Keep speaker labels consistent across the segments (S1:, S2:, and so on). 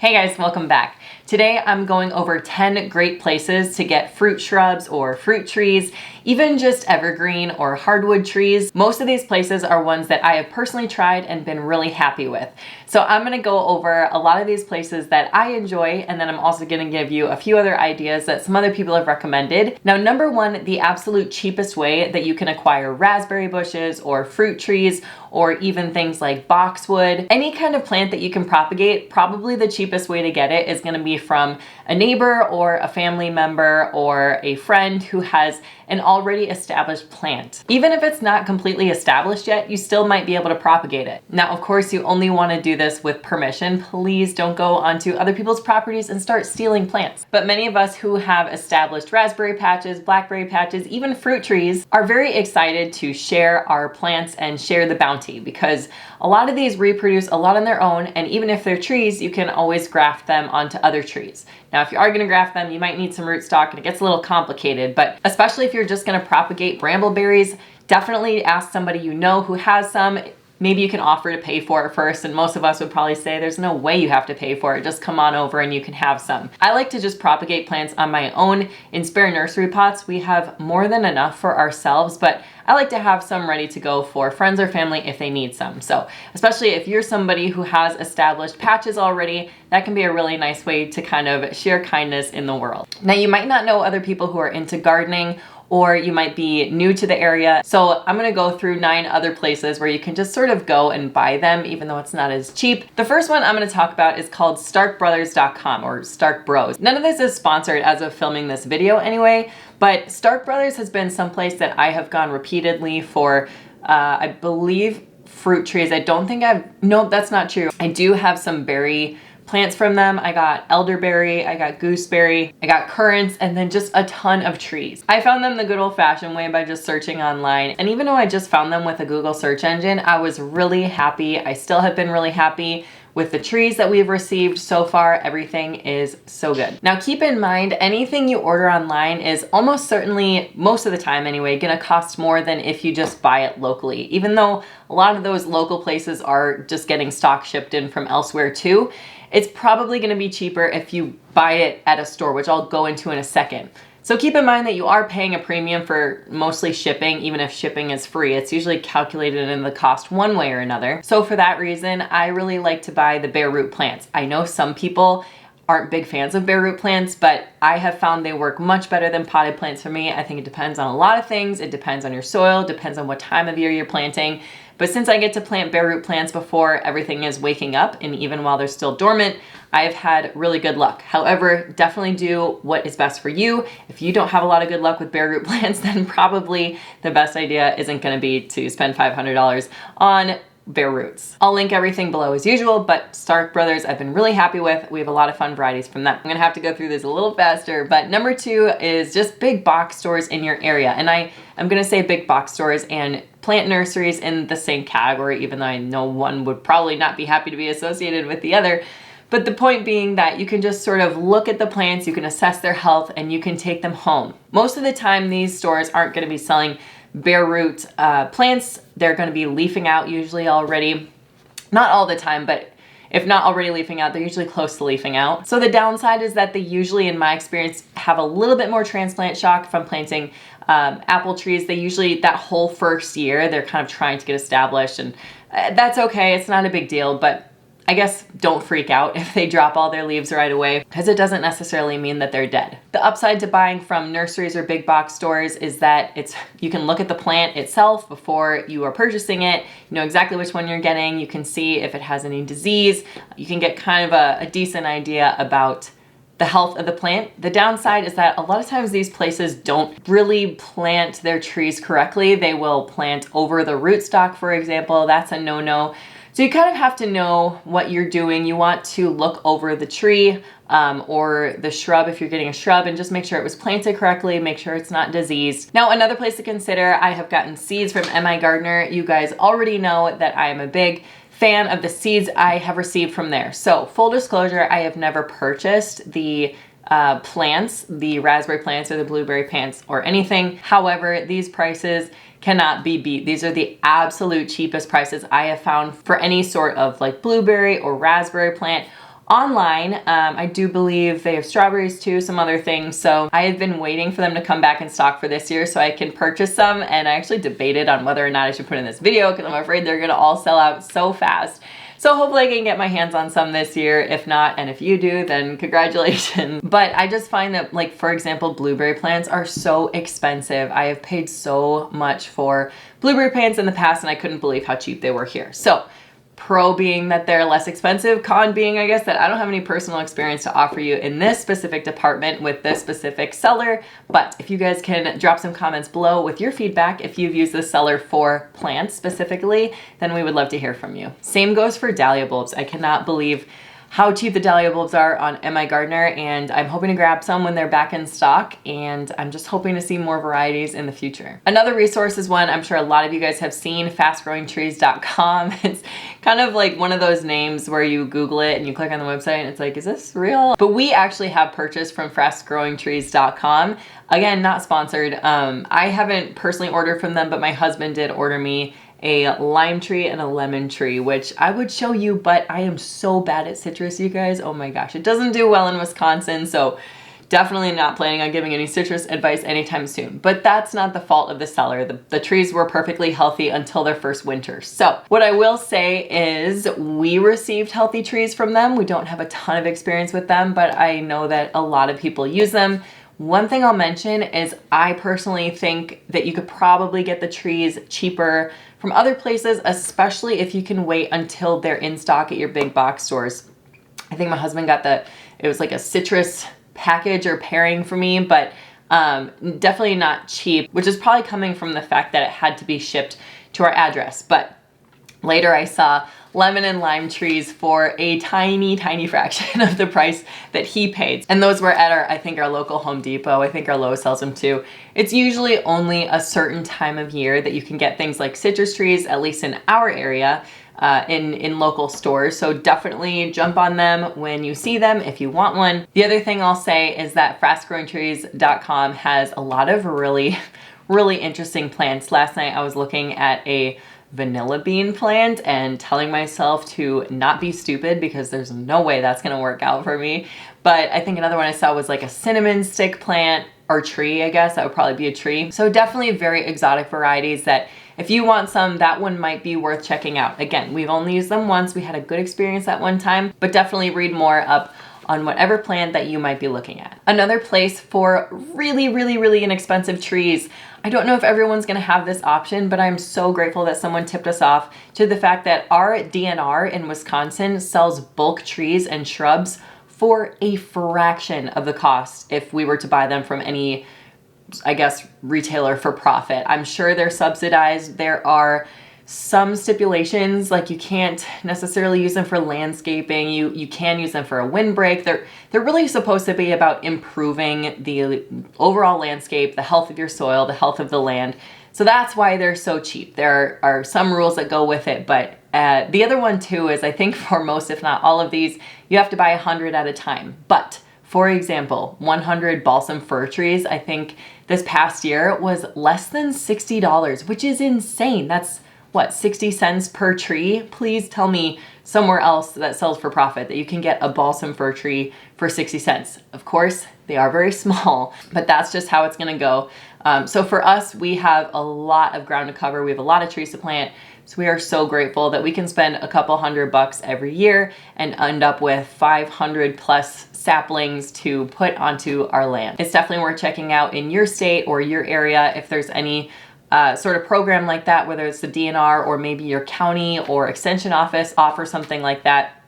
S1: Hey guys, welcome back. Today I'm going over 10 great places to get fruit shrubs or fruit trees, even just evergreen or hardwood trees. Most of these places are ones that I have personally tried and been really happy with. So I'm gonna go over a lot of these places that I enjoy, and then I'm also gonna give you a few other ideas that some other people have recommended. Now, number one, the absolute cheapest way that you can acquire raspberry bushes or fruit trees or even things like boxwood. Any kind of plant that you can propagate, probably the cheapest way to get it is gonna be from a neighbor or a family member or a friend who has an already established plant. Even if it's not completely established yet, you still might be able to propagate it. Now, of course, you only wanna do this with permission. Please don't go onto other people's properties and start stealing plants. But many of us who have established raspberry patches, blackberry patches, even fruit trees are very excited to share our plants and share the bounty, because a lot of these reproduce a lot on their own, and even if they're trees, you can always graft them onto other trees. Now, if you are gonna graft them, you might need some rootstock and it gets a little complicated, but especially if you're just gonna propagate brambleberries, definitely ask somebody you know who has some. Maybe you can offer to pay for it first, and most of us would probably say there's no way you have to pay for it, just come on over and you can have some. I like to just propagate plants on my own in spare nursery pots. We have more than enough for ourselves, but I like to have some ready to go for friends or family if they need some. So especially if you're somebody who has established patches already, that can be a really nice way to kind of share kindness in the world. Now, you might not know other people who are into gardening, or you might be new to the area. So I'm gonna go through 9 other places where you can just sort of go and buy them, even though it's not as cheap. The first one I'm gonna talk about is called StarkBrothers.com or Stark Bros. None of this is sponsored as of filming this video anyway, but Stark Brothers has been someplace that I have gone repeatedly for, I believe, fruit trees. I don't think no, that's not true. I do have some berry plants from them. I got elderberry, I got gooseberry, I got currants, and then just a ton of trees. I found them the good old-fashioned way by just searching online. And even though I just found them with a Google search engine, I was really happy. I still have been really happy with the trees that we've received so far. Everything is so good. Now, keep in mind, anything you order online is almost certainly, most of the time anyway, gonna cost more than if you just buy it locally. Even though a lot of those local places are just getting stock shipped in from elsewhere too, it's probably gonna be cheaper if you buy it at a store, which I'll go into in a second. So keep in mind that you are paying a premium for mostly shipping, even if shipping is free. It's usually calculated in the cost one way or another. So for that reason, I really like to buy the bare root plants. I know some people aren't big fans of bare root plants, but I have found they work much better than potted plants for me. I think it depends on a lot of things. It depends on your soil, depends on what time of year you're planting. But since I get to plant bare root plants before everything is waking up, and even while they're still dormant, I've had really good luck. However, definitely do what is best for you. If you don't have a lot of good luck with bare root plants, then probably the best idea isn't gonna be to spend $500 on bare roots. I'll link everything below as usual, but Stark Brothers I've been really happy with. We have a lot of fun varieties from them. I'm gonna have to go through this a little faster, but number 2 is just big box stores in your area. And I'm gonna say big box stores and plant nurseries in the same category, even though I know one would probably not be happy to be associated with the other. But the point being that you can just sort of look at the plants, you can assess their health, and you can take them home. Most of the time, these stores aren't gonna be selling bare root plants. They're gonna be leafing out usually already. Not all the time, but if not already leafing out, they're usually close to leafing out. So the downside is that they usually, in my experience, have a little bit more transplant shock from planting apple trees. They usually, that whole first year, they're kind of trying to get established, and that's okay, it's not a big deal, but I guess don't freak out if they drop all their leaves right away, because it doesn't necessarily mean that they're dead. The upside to buying from nurseries or big box stores is that you can look at the plant itself before you are purchasing it. You know exactly which one you're getting. You can see if it has any disease. You can get kind of a decent idea about the health of the plant. The downside is that a lot of times these places don't really plant their trees correctly. They will plant over the rootstock, for example. That's a no-no. So you kind of have to know what you're doing. You want to look over the tree or the shrub if you're getting a shrub, and just make sure it was planted correctly, make sure it's not diseased. Now, another place to consider, I have gotten seeds from MiGardener. You guys already know that I am a big fan of the seeds I have received from there. So full disclosure, I have never purchased the plants, the raspberry plants or the blueberry plants or anything. However, these prices cannot be beat. These are the absolute cheapest prices I have found for any sort of like blueberry or raspberry plant. online. I do believe they have strawberries too, some other things. So I had been waiting for them to come back in stock for this year so I can purchase some. And I actually debated on whether or not I should put in this video because I'm afraid they're gonna all sell out so fast. So hopefully I can get my hands on some this year. If not, and if you do, then congratulations. But I just find that, like, for example, blueberry plants are so expensive. I have paid so much for blueberry plants in the past and I couldn't believe how cheap they were here. So pro being that they're less expensive, con being, I guess, that I don't have any personal experience to offer you in this specific department with this specific seller. But if you guys can drop some comments below with your feedback, if you've used this seller for plants specifically, then we would love to hear from you. Same goes for dahlia bulbs. I cannot believe how cheap the dahlia bulbs are on MiGardener, and I'm hoping to grab some when they're back in stock, and I'm just hoping to see more varieties in the future. Another resource is one I'm sure a lot of you guys have seen, FastGrowingTrees.com. It's kind of like one of those names where you Google it and you click on the website and it's like, is this real? But we actually have purchased from FastGrowingTrees.com. Again, not sponsored. I haven't personally ordered from them, but my husband did order me a lime tree and a lemon tree, which I would show you, but I am so bad at citrus, you guys. Oh my gosh, it doesn't do well in Wisconsin, so definitely not planning on giving any citrus advice anytime soon. But that's not the fault of the seller. The trees were perfectly healthy until their first winter. So what I will say is we received healthy trees from them. We don't have a ton of experience with them, but I know that a lot of people use them. One thing I'll mention is I personally think that you could probably get the trees cheaper from other places, especially if you can wait until they're in stock at your big box stores. I think my husband got it was like a citrus package or pairing for me, but definitely not cheap, which is probably coming from the fact that it had to be shipped to our address. But later I saw lemon and lime trees for a tiny, tiny fraction of the price that he paid. And those were at I think our local Home Depot. I think our Lowe's sells them too. It's usually only a certain time of year that you can get things like citrus trees, at least in our area, in local stores. So definitely jump on them when you see them if you want one. The other thing I'll say is that FastGrowingTrees.com has a lot of really, really interesting plants. Last night I was looking at a vanilla bean plant and telling myself to not be stupid because there's no way that's gonna work out for me. But I think another one I saw was like a cinnamon stick plant or tree, I guess. That would probably be a tree. So definitely very exotic varieties that if you want some, that one might be worth checking out. Again, we've only used them once. We had a good experience at one time, but definitely read more up on whatever plant that you might be looking at. Another place for really, really, really inexpensive trees. I don't know if everyone's gonna have this option, but I'm so grateful that someone tipped us off to the fact that our DNR in Wisconsin sells bulk trees and shrubs for a fraction of the cost if we were to buy them from any, I guess, retailer for profit. I'm sure they're subsidized. There are some stipulations, like you can't necessarily use them for landscaping. You can use them for a windbreak. They're really supposed to be about improving the overall landscape, the health of your soil, the health of the land. So that's why they're so cheap. There are some rules that go with it, but the other one too is I think for most, if not all of these, you have to buy 100 at a time. But for example, 100 balsam fir trees, I think this past year was less than $60, which is insane. That's what, 60 cents per tree? Please tell me somewhere else that sells for profit that you can get a balsam fir tree for 60 cents. Of course, they are very small, but that's just how it's gonna go. So for us, we have a lot of ground to cover. We have a lot of trees to plant. So we are so grateful that we can spend a couple $100 every year and end up with 500 plus saplings to put onto our land. It's definitely worth checking out in your state or your area if there's any sort of program like that, whether it's the DNR or maybe your county or extension office offer something like that.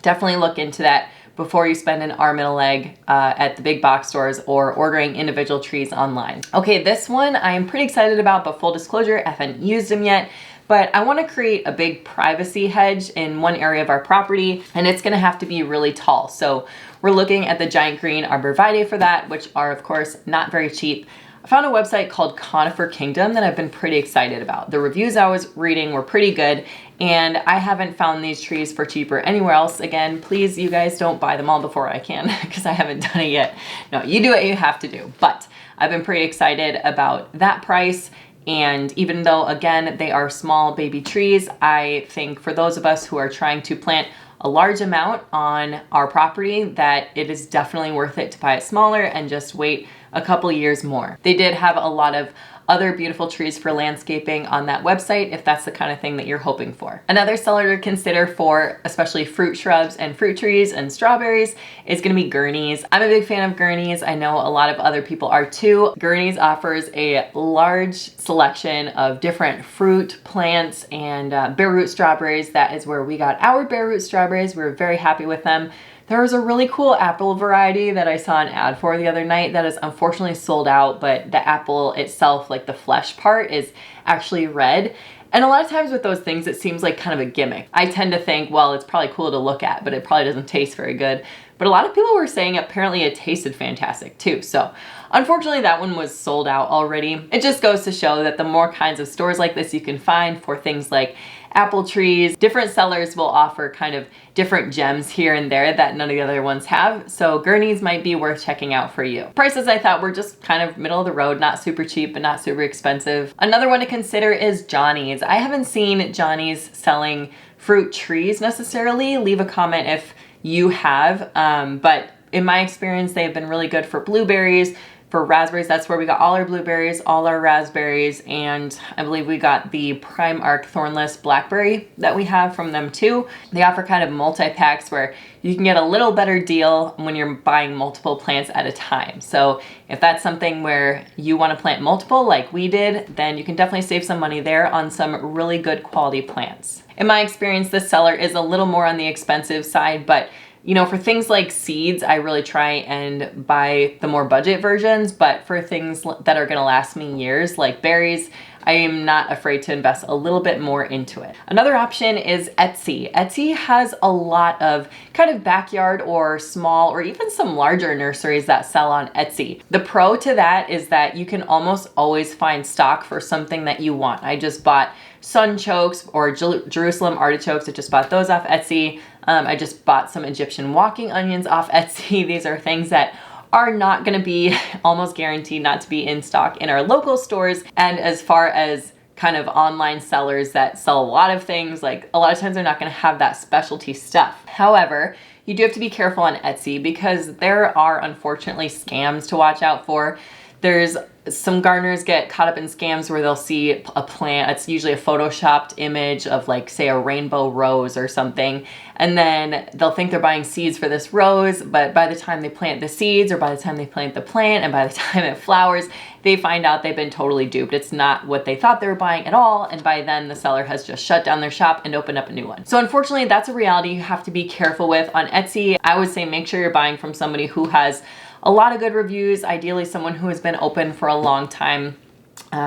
S1: Definitely look into that before you spend an arm and a leg at the big box stores or ordering individual trees online. Okay, this one I'm pretty excited about, but full disclosure, I haven't used them yet. But I want to create a big privacy hedge in one area of our property, and it's going to have to be really tall. So we're looking at the giant green arborvitae for that, which are of course not very cheap. I found a website called Conifer Kingdom that I've been pretty excited about. The reviews I was reading were pretty good, and I haven't found these trees for cheaper anywhere else. Again, please, you guys don't buy them all before I can because I haven't done it yet. No, you do what you have to do. But I've been pretty excited about that price. And even though, again, they are small baby trees, I think for those of us who are trying to plant a large amount on our property that it is definitely worth it to buy it smaller and just wait a couple years more. They did have a lot of other beautiful trees for landscaping on that website if that's the kind of thing that you're hoping for. Another seller to consider for especially fruit shrubs and fruit trees and strawberries is going to be Gurneys. I'm a big fan of Gurneys. I know a lot of other people are too. Gurneys offers a large selection of different fruit, plants, and bare root strawberries. That is where we got our bare root strawberries. We were very happy with them. There was a really cool apple variety that I saw an ad for the other night that is unfortunately sold out, but the apple itself, like the flesh part, is actually red. And a lot of times with those things, it seems like kind of a gimmick. I tend to think, well, it's probably cool to look at, but it probably doesn't taste very good. But a lot of people were saying apparently it tasted fantastic too. So unfortunately that one was sold out already. It just goes to show that the more kinds of stores like this you can find for things like apple trees, different sellers will offer kind of different gems here and there that none of the other ones have. So Gurneys might be worth checking out for you. Prices I thought were just kind of middle of the road, not super cheap, but not super expensive. Another one to consider is Johnny's. I haven't seen Johnny's selling fruit trees necessarily. Leave a comment if you have, but in my experience, they've been really good for blueberries, for raspberries. That's where we got all our blueberries, all our raspberries, and I believe we got the Prime Arc Thornless Blackberry that we have from them too. They offer kind of multi-packs where you can get a little better deal when you're buying multiple plants at a time. So if that's something where you want to plant multiple like we did, then you can definitely save some money there on some really good quality plants. In my experience, this seller is a little more on the expensive side, but you know, for things like seeds, I really try and buy the more budget versions, but for things that are gonna last me years, like berries, I am not afraid to invest a little bit more into it. Another option is Etsy. Etsy has a lot of kind of backyard or small or even some larger nurseries that sell on Etsy. The pro to that is that you can almost always find stock for something that you want. I just bought sunchokes or Jerusalem artichokes. I just bought those off Etsy. I just bought some Egyptian walking onions off Etsy. These are things that are not going to be almost guaranteed not to be in stock in our local stores. And as far as kind of online sellers that sell a lot of things, like a lot of times they're not going to have that specialty stuff. However, you do have to be careful on Etsy because there are unfortunately scams to watch out for. There's some gardeners get caught up in scams where they'll see a plant, it's usually a photoshopped image of like say a rainbow rose or something, and then they'll think they're buying seeds for this rose, but by the time they plant the seeds or by the time they plant the plant and by the time it flowers, they find out they've been totally duped. It's not what they thought they were buying at all, and by then the seller has just shut down their shop and opened up a new one. So unfortunately that's a reality you have to be careful with on Etsy. I would say make sure you're buying from somebody who has a lot of good reviews, ideally someone who has been open for a long time.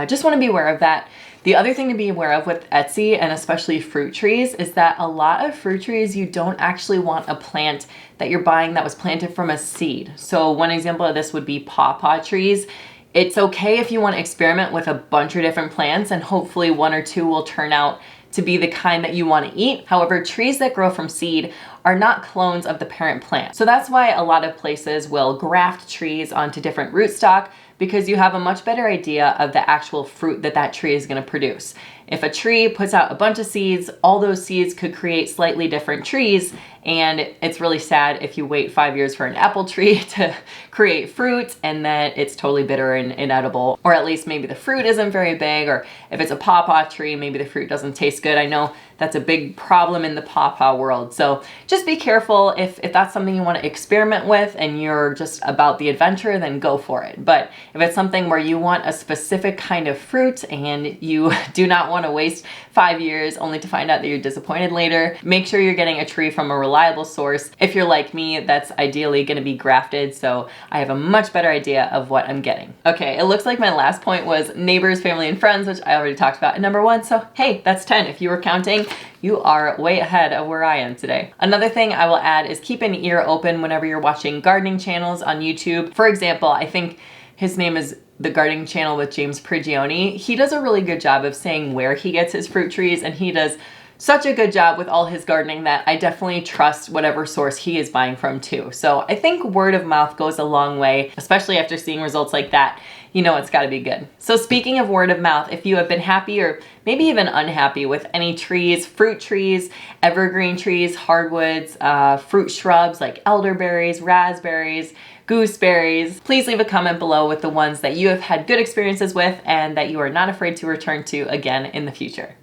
S1: Just want to be aware of that. The other thing to be aware of with Etsy and especially fruit trees is that a lot of fruit trees you don't actually want a plant that you're buying that was planted from a seed. So one example of this would be pawpaw trees. It's okay if you want to experiment with a bunch of different plants and hopefully one or two will turn out to be the kind that you want to eat. However, trees that grow from seed are not clones of the parent plant. So that's why a lot of places will graft trees onto different rootstock because you have a much better idea of the actual fruit that that tree is going to produce. If a tree puts out a bunch of seeds, all those seeds could create slightly different trees, and it's really sad if you wait 5 years for an apple tree to create fruit and then it's totally bitter and inedible, or at least maybe the fruit isn't very big, or if it's a pawpaw tree, maybe the fruit doesn't taste good. I know that's a big problem in the pawpaw world. So just be careful. If that's something you want to experiment with and you're just about the adventure, then go for it. But if it's something where you want a specific kind of fruit and you do not want to waste 5 years only to find out that you're disappointed later, make sure you're getting a tree from a reliable source. If you're like me, that's ideally going to be grafted, so I have a much better idea of what I'm getting. Okay, it looks like my last point was neighbors, family, and friends, which I already talked about in number 1. So hey, that's 10. If you were counting, you are way ahead of where I am today. Another thing I will add is keep an ear open whenever you're watching gardening channels on YouTube. For example, I think his name is The Gardening Channel with James Prigioni. He does a really good job of saying where he gets his fruit trees, and he does such a good job with all his gardening that I definitely trust whatever source he is buying from too. So I think word of mouth goes a long way, especially after seeing results like that. you know it's gotta be good. So speaking of word of mouth, if you have been happy or maybe even unhappy with any trees, fruit trees, evergreen trees, hardwoods, fruit shrubs like elderberries, raspberries, gooseberries, please leave a comment below with the ones that you have had good experiences with and that you are not afraid to return to again in the future.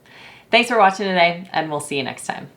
S1: Thanks for watching today, and we'll see you next time.